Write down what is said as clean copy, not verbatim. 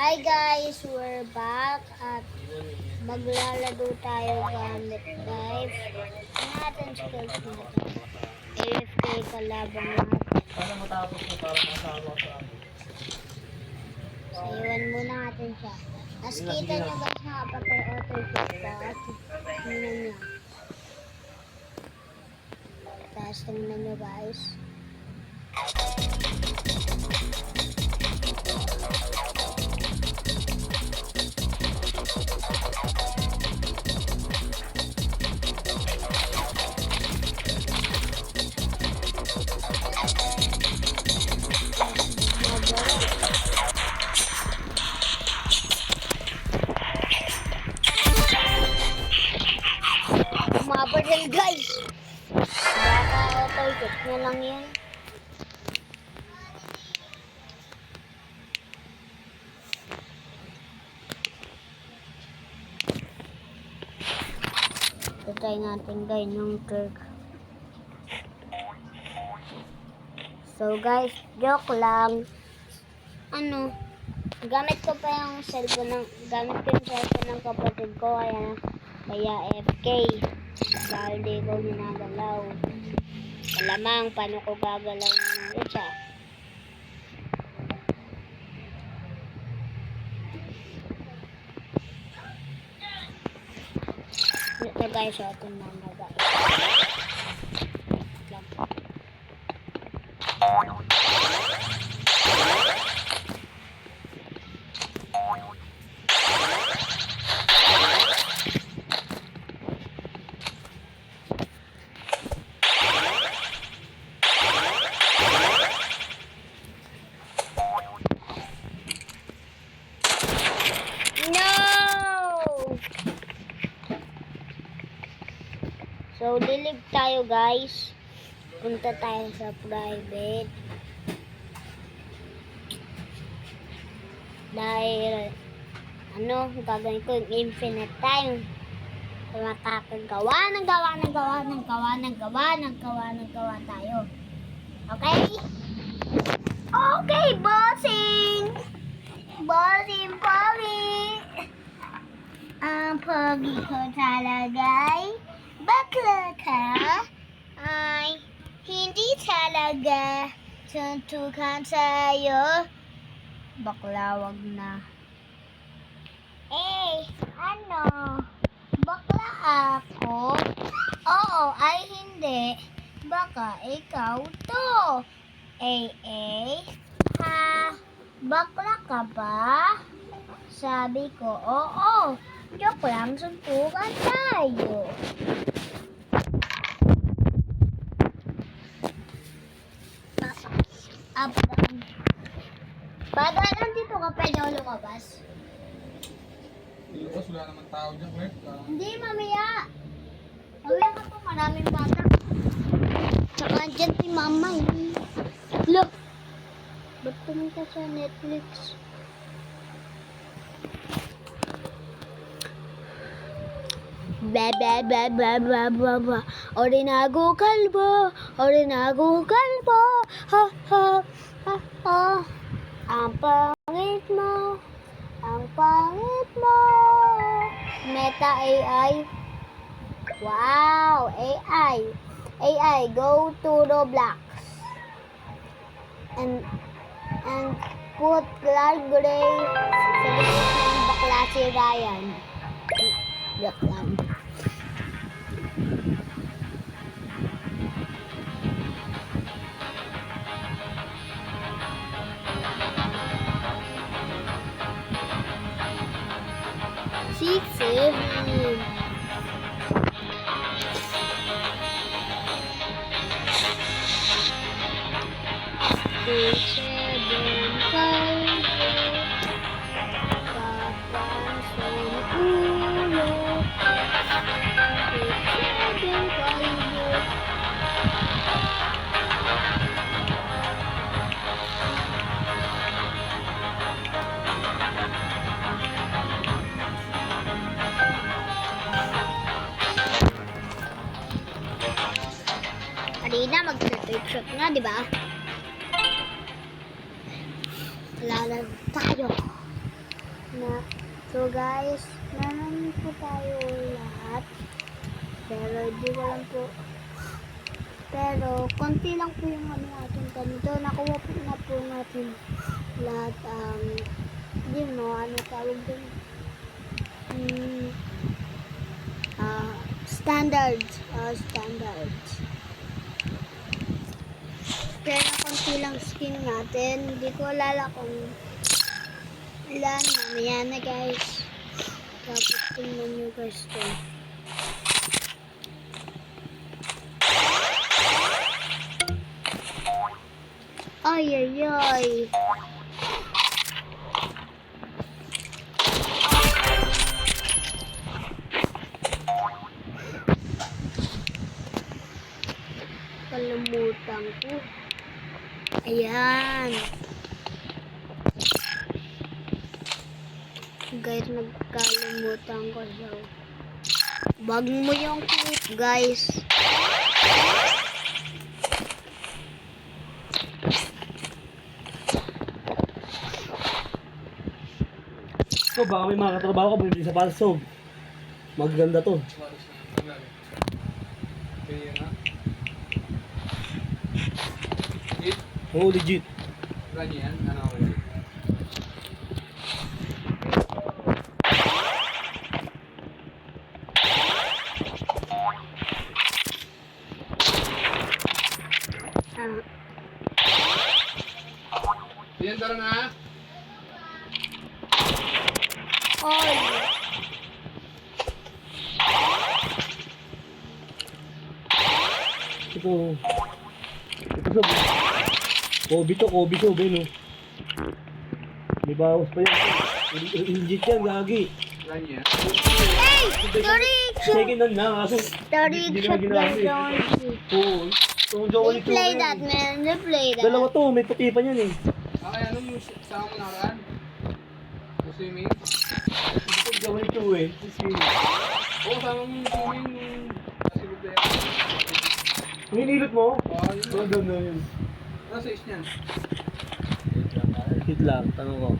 Hi guys, we're back at maglalaro tayo gamit live. Natin skills natin. AFK kalabang natin. Para matapos mo para masawa sa amin. So, iwan muna natin siya. As kita nyo guys, nakapatay auto clip pa. Tingnan nyo. Tapos tingnan nyo guys. Umabot yan guys. Baka auto-clip nyo lang yan. Try natin guys yung trick. So guys, joke lang. Gamit ko pa yung cellphone ng kapatid ko kaya FK. Dahil di ko ginagalaw. Alamang paano ko gagalaw ng isa. Ito guys, ito muna guys. So, lilig tayo guys. Punta tayo sa private. Dahil, gagawin ko yung infinite time. Makakagawa tayo. Okay? Okay, bossing! Bossing, pogi! Ang pogi ko talaga bakla ka ay hindi talaga suntukan sa'yo. Bakla, wag na. Bakla ako? Oo, ay hindi. Baka ikaw to. Ha? Bakla ka ba? Sabi ko, oo. Joke lang, suntukan tayo. Up down. Baga lang dito ka pwede ako lumabas. Lumabas, wala naman tao dyan, Kurt. Hindi, mamaya. Mamaya ka po, maraming bata. Tsaka dyan si mama eh. Look! Ba't pumunta sa Netflix? Blah. Orinago kalbo, ha ha ha ha. Ang pangit mo. Meta AI. Wow, AI, go to Roblox and put Clark Gray sa likod ng bakla si Ryan. Joke lang. Six, seven. Kanina mag-trip na, di ba? Wala na tayo. Na, so guys, meron po tayo lahat. Pero di ko lang po. Pero konti lang po yung ano natin ganito. Nakuha po na po natin lahat di mo ano tawag dun. Standards. Standards. Pero konti lang skin natin. Hindi ko alala kung ilan. Mamaya na guys. Tapos tingnan nyo guys to. Ay ay ay. Kalimutan ko. Ayan. Guys, nagkalimutan ko siya. Bag mo yung clip, guys. So, baka may mga katrabaho ka, bumibili sa Palsog. Maganda to. Kaya nga. Hit. Oo, legit. Ganyan. Ano ako? Yan, tara na. Oy. Ito. Ito sa... Kobe to, no? May bawas pa yan. Legit yan, gagi. Ganyan. Hey! Sorry! Second hand na, kaso... Sorry, hindi shot naman guys. ginamit. Don't Oo. Itong jowa They ni play Chua that, yan. man. They play that. Dalawa to, may puti pa yan eh. Okay, anong saan mo nakaraan? Sa swimming? Ito jowa ni Chua eh. Oo, sama mo yung swimming nung kasi bublaya. Hinilot mo? Oo, yun Oo, lang. doon na yun. Ano size niyan? Hit lang, tanong ko.